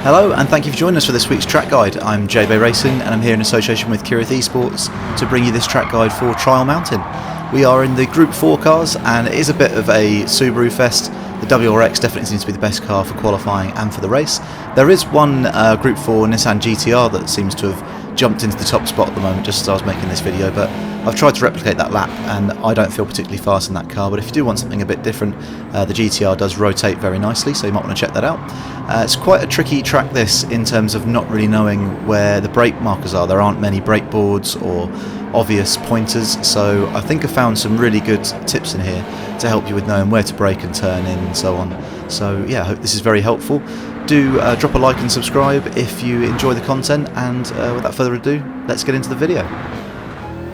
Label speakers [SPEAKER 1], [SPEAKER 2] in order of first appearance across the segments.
[SPEAKER 1] Hello and thank you for joining us for this week's track guide. I'm JB Racing and I'm here in association with Kireth Esports to bring you this track guide for Trial Mountain. We are in the Gr4 cars and it is a bit of a Subaru fest. The WRX definitely seems to be the best car for qualifying and for the race. There is one Gr4 Nissan GTR that seems to have jumped into the top spot at the moment just as I was making this video, but I've tried to replicate that lap and I don't feel particularly fast in that car, but if you do want something a bit different, the GTR does rotate very nicely, so you might want to check that out. It's quite a tricky track this in terms of not really knowing where the brake markers are. There aren't many brake boards or obvious pointers, so I think I found some really good tips in here to help you with knowing where to brake and turn in and so on. So yeah, I hope this is very helpful. Do drop a like and subscribe if you enjoy the content, and without further ado, let's get into the video.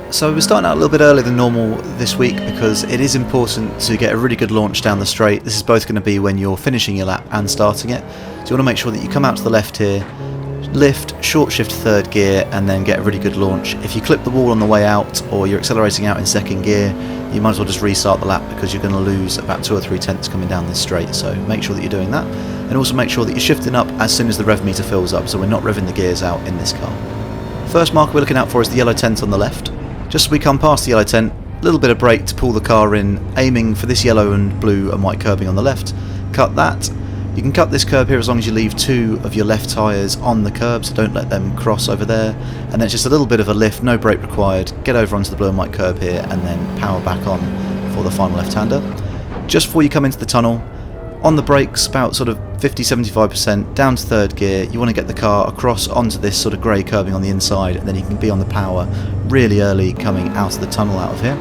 [SPEAKER 1] So we're starting out a little bit earlier than normal this week because it is important to get a really good launch down the straight. This is both going to be when you're finishing your lap and starting it. So you want to make sure that you come out to the left here, lift, short shift third gear, and then get a really good launch. If you clip the wall on the way out or you're accelerating out in second gear, you might as well just restart the lap because you're going to lose about 2 or 3 tenths coming down this straight. So make sure that you're doing that, and also make sure that you're shifting up as soon as the rev meter fills up, so we're not revving the gears out in this car. First marker we're looking out for is the yellow tent on the left. Just as we come past the yellow tent, a little bit of brake to pull the car in, aiming for this yellow and blue and white curbing on the left. Cut that. You can cut this curb here as long as you leave 2 of your left tyres on the curb, so don't let them cross over there. And then it's just a little bit of a lift, no brake required. Get over onto the blue and white curb here and then power back on for the final left-hander. Just before you come into the tunnel, on the brakes, about sort of 50-75%, down to third gear, you want to get the car across onto this sort of grey curbing on the inside, and then you can be on the power really early coming out of the tunnel out of here.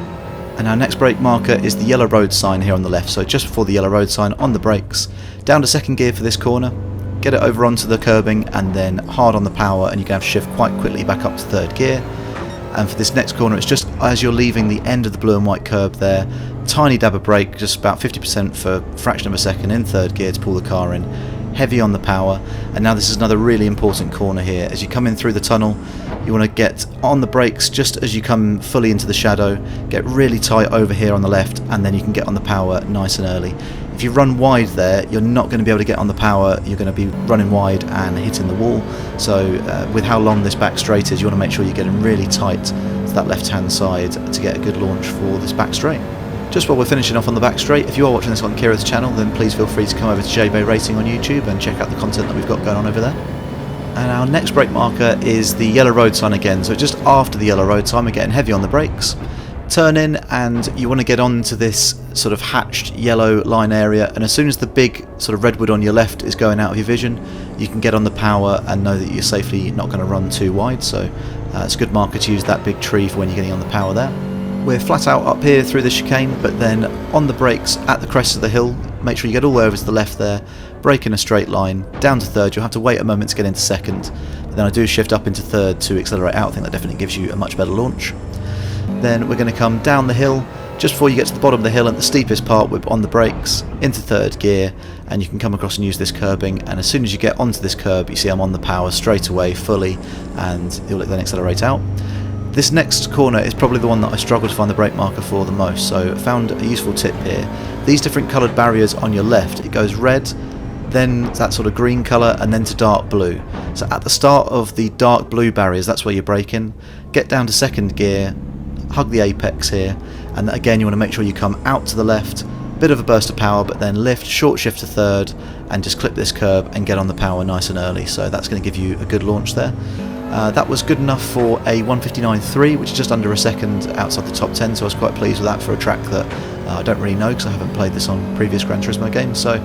[SPEAKER 1] And our next brake marker is the yellow road sign here on the left, so just before the yellow road sign on the brakes, down to second gear for this corner, get it over onto the curbing and then hard on the power, and you can have shift quite quickly back up to third gear. And for this next corner, it's just as you're leaving the end of the blue and white curb there, tiny dab of brake, just about 50% for a fraction of a second in third gear to pull the car in, heavy on the power. And now this is another really important corner here. As you come in through the tunnel, you want to get on the brakes just as you come fully into the shadow, get really tight over here on the left, and then you can get on the power nice and early. If you run wide there, you're not going to be able to get on the power, you're going to be running wide and hitting the wall. So with how long this back straight is, you want to make sure you're getting really tight to that left hand side to get a good launch for this back straight. Just while we're finishing off on the back straight, if you are watching this on Kireth's channel, then please feel free to come over to JB Racing on YouTube and check out the content that we've got going on over there. And our next brake marker is the yellow road sign again, so just after the yellow road sign we're getting heavy on the brakes. Turn in, and you want to get onto this sort of hatched yellow line area, and as soon as the big sort of redwood on your left is going out of your vision, you can get on the power and know that you're safely not going to run too wide. So it's a good marker to use that big tree for when you're getting on the power there. We're flat out up here through the chicane, but then on the brakes at the crest of the hill, make sure you get all the way over to the left there, brake in a straight line, down to third. You'll have to wait a moment to get into second, but then I do shift up into third to accelerate out. I think that definitely gives you a much better launch. Then we're going to come down the hill, just before you get to the bottom of the hill at the steepest part, we're on the brakes, into third gear, and you can come across and use this curbing, and as soon as you get onto this curb, you see I'm on the power straight away, fully, and you'll then accelerate out. This next corner is probably the one that I struggle to find the brake marker for the most, so I found a useful tip here. These different coloured barriers on your left, it goes red, then that sort of green colour, and then to dark blue. So at the start of the dark blue barriers, that's where you're braking. Get down to second gear, hug the apex here, and again you want to make sure you come out to the left, bit of a burst of power, but then lift, short shift to third, and just clip this curb and get on the power nice and early. So that's going to give you a good launch there. That was good enough for a 1:59.3, which is just under a second outside the top 10, so I was quite pleased with that for a track that I don't really know because I haven't played this on previous Gran Turismo games. So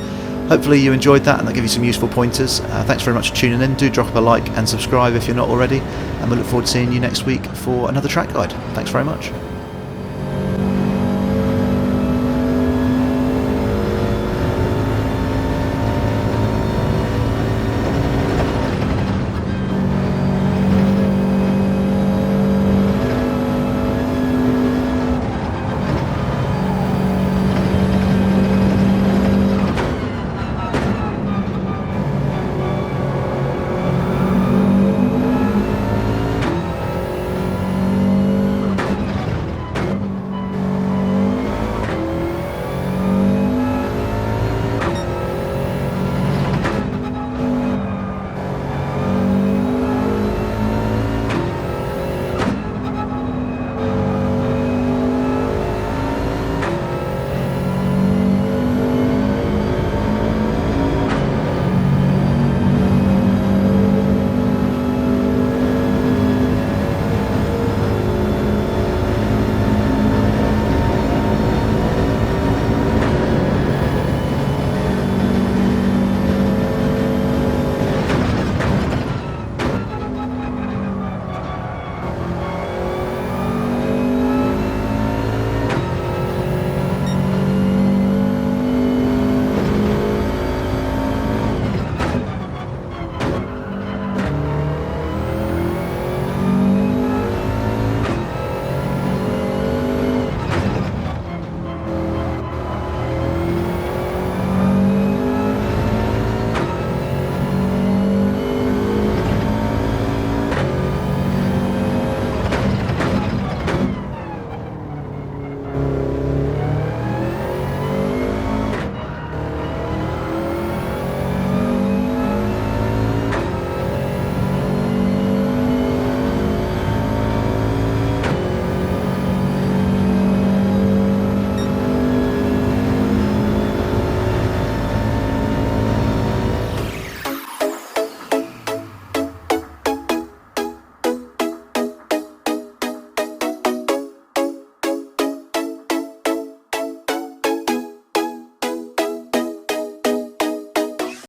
[SPEAKER 1] hopefully you enjoyed that and that gave you some useful pointers. Thanks very much for tuning in. Do drop a like and subscribe if you're not already, and we look forward to seeing you next week for another track guide. Thanks very much.